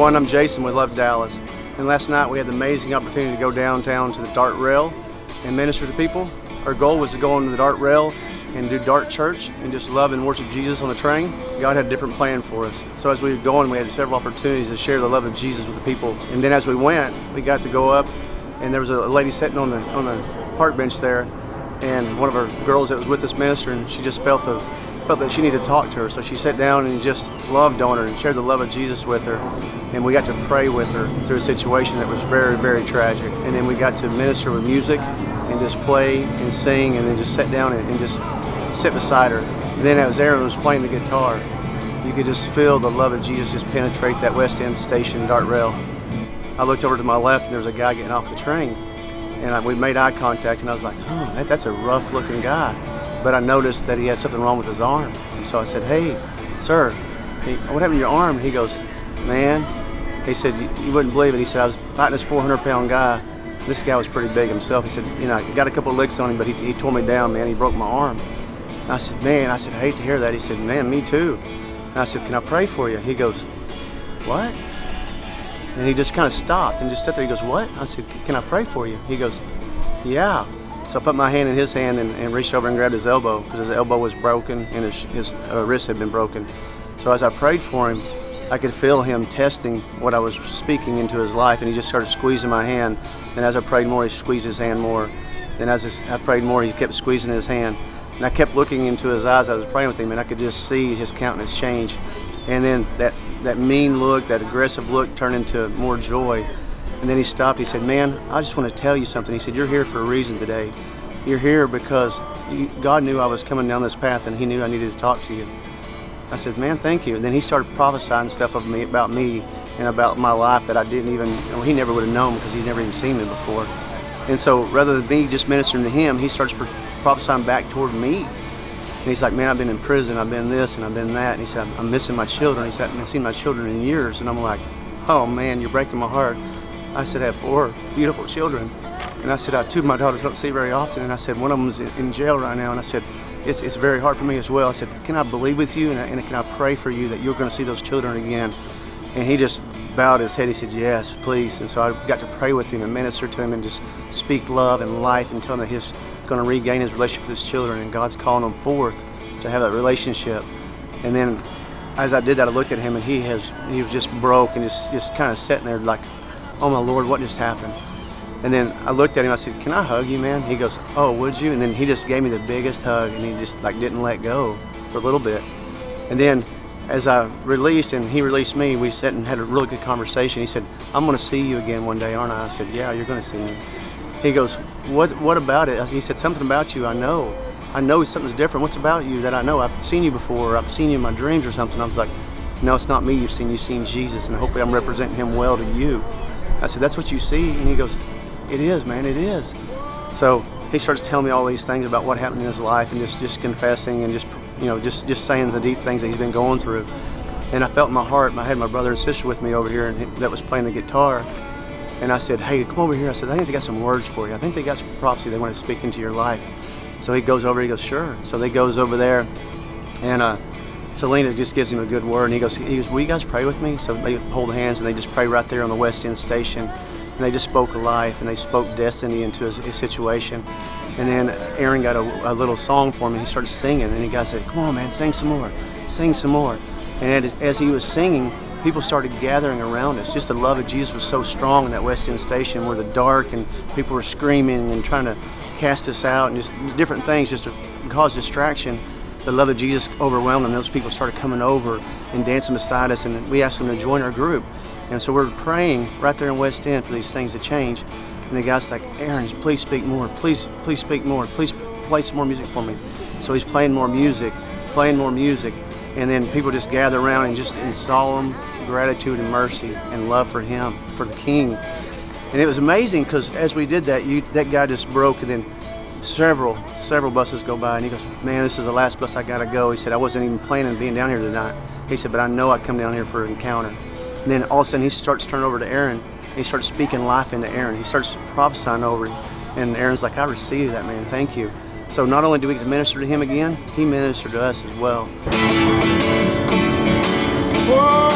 everyone, I'm Jason with Love Dallas. And last night we had the amazing opportunity to go downtown to the Dart Rail and minister to people. Our goal was to go on the Dart Rail and do Dart Church and just love and worship Jesus on the train. God had a different plan for us. So as we were going, we had several opportunities to share the love of Jesus with the people. And then as we went, we got to go up, and there was a lady sitting on the park bench there, and one of our girls that was with us ministering, she just felt that she needed to talk to her. So she sat down and just loved on her and shared the love of Jesus with her. And we got to pray with her through a situation that was very, very tragic. And then we got to minister with music and just play and sing, and then just sit down and just sit beside her. And then as Aaron was playing the guitar, you could just feel the love of Jesus just penetrate that West End Station Dart Rail. I looked over to my left, and there was a guy getting off the train. And we made eye contact, and I was like, oh, that's a rough looking guy. But I noticed that he had something wrong with his arm. And so I said, hey, sir, what happened to your arm? And he goes, man, he said, you wouldn't believe it. He said, I was fighting this 400-pound guy. This guy was pretty big himself. He said, I got a couple of licks on him, but he tore me down, man. He broke my arm. And I said, man, I hate to hear that. He said, man, me too. And I said, can I pray for you? He goes, what? And he just kind of stopped and just sat there. He goes, what? I said, can I pray for you? He goes, yeah. So I put my hand in his hand and reached over and grabbed his elbow, because his elbow was broken and his wrist had been broken. So as I prayed for him, I could feel him testing what I was speaking into his life, and he just started squeezing my hand. And as I prayed more, he squeezed his hand more. Then as I prayed more, he kept squeezing his hand. And I kept looking into his eyes. I was praying with him, and I could just see his countenance change. And then that mean look, that aggressive look turned into more joy. And then he stopped. He said, man, I just want to tell you something. He said, you're here for a reason today. You're here because God knew I was coming down this path, and he knew I needed to talk to you. I said, man, thank you. And then he started prophesying stuff about me and about my life that I didn't even, he never would have known, because he'd never even seen me before. And so rather than me just ministering to him, he starts prophesying back toward me. And he's like, man, I've been in prison, I've been this and I've been that. And he said, I'm missing my children. He said, I haven't seen my children in years. And I'm like, oh man, you're breaking my heart. I said, I have 4 beautiful children. And I said, 2 of my daughters don't see very often. And I said, one of them's in jail right now. And I said, it's very hard for me as well. I said, can I believe with you, and can I pray for you that you're going to see those children again? And he just bowed his head. He said, yes, please. And so I got to pray with him and minister to him and just speak love and life and tell him that he's going to regain his relationship with his children, and God's calling him forth to have that relationship. And then as I did that, I looked at him, and he was just broke and just kind of sitting there like, oh my Lord, what just happened? And then I looked at him, I said, can I hug you, man? He goes, oh, would you? And then he just gave me the biggest hug, and he just didn't let go for a little bit. And then as I released and he released me, we sat and had a really good conversation. He said, I'm going to see you again one day, aren't I? I said, yeah, you're going to see me. He goes, what about it? He said, something about you I know. I know something's different. What's about you that I know? I've seen you before, or I've seen you in my dreams or something. I was like, no, it's not me you've seen Jesus, and hopefully I'm representing him well to you. I said, that's what you see? And he goes, it is, man, it is. So he starts telling me all these things about what happened in his life, and just confessing and just saying the deep things that he's been going through. And I felt in my heart, I had my brother and sister with me over here, and that was playing the guitar. And I said, hey, come over here. I said, I think they got some words for you. I think they got some prophecy they want to speak into your life. So he goes over, he goes, sure. So they goes over there, and Selena just gives him a good word, and he goes, will you guys pray with me? So they hold hands, and they just pray right there on the West End Station. And they just spoke life, and they spoke destiny into his situation. And then Aaron got a little song for him, and he started singing, and the guy said, come on, man, sing some more, sing some more. And as he was singing, people started gathering around us. Just the love of Jesus was so strong in that West End Station, where the dark and people were screaming and trying to cast us out, and just different things just to cause distraction. The love of Jesus overwhelmed them. Those people started coming over and dancing beside us, and we asked them to join our group. And so we're praying right there in West End for these things to change. And the guy's like, Aaron, please speak more. Please speak more. Please play some more music for me. So he's playing more music. And then people just gather around and just in solemn gratitude and mercy and love for him, for the King. And it was amazing, because as we did that, that guy just broke, and then several buses go by, and he goes, man, this is the last bus I gotta go. He said, I wasn't even planning on being down here tonight. He said, but I know I come down here for an encounter. And then all of a sudden he starts turning over to Aaron, and he starts speaking life into Aaron. He starts prophesying over him, and Aaron's like, I receive that, man, thank you. So not only do we get to minister to him again, he ministered to us as well. Oh,